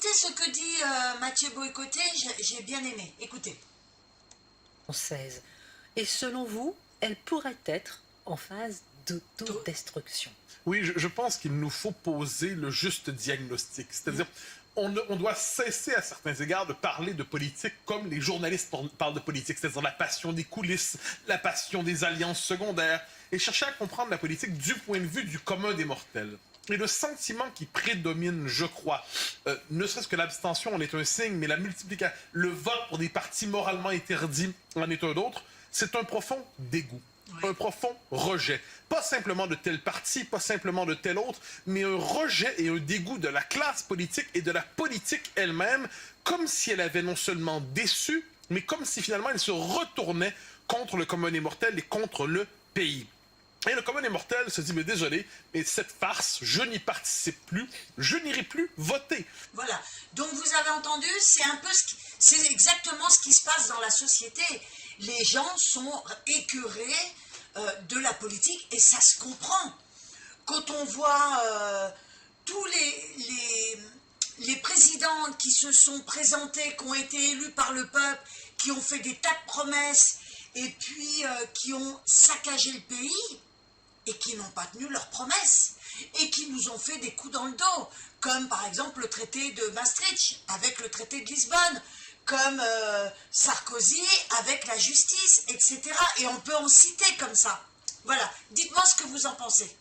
écoutez ce que dit Mathieu Boycotté, j'ai bien aimé. Écoutez. Française. Et selon vous, elle pourrait être en phase d'autodestruction. Oui, je pense qu'il nous faut poser le juste diagnostic. C'est-à-dire, on doit cesser à certains égards de parler de politique comme les journalistes parlent de politique, c'est-à-dire la passion des coulisses, la passion des alliances secondaires, et chercher à comprendre la politique du point de vue du commun des mortels. Et le sentiment qui prédomine, je crois, ne serait-ce que l'abstention en est un signe, mais la multiplication, le vote pour des partis moralement interdits en est un autre, c'est un profond dégoût. Oui. Un profond rejet. Pas simplement de tel parti, pas simplement de tel autre, mais un rejet et un dégoût de la classe politique et de la politique elle-même, comme si elle avait non seulement déçu, mais comme si finalement elle se retournait contre le commun des mortels et contre le pays. Et le commun des mortels se dit, mais désolé, mais cette farce, je n'y participe plus, je n'irai plus voter. Voilà, donc vous avez entendu, c'est exactement ce qui se passe dans la société. Les gens sont écœurés de la politique et ça se comprend. Quand on voit tous les présidents qui se sont présentés, qui ont été élus par le peuple, qui ont fait des tas de promesses et puis qui ont saccagé le pays, et qui n'ont pas tenu leurs promesses, et qui nous ont fait des coups dans le dos, comme par exemple le traité de Maastricht, avec le traité de Lisbonne, comme Sarkozy avec la justice, etc. Et on peut en citer comme ça. Voilà, dites-moi ce que vous en pensez.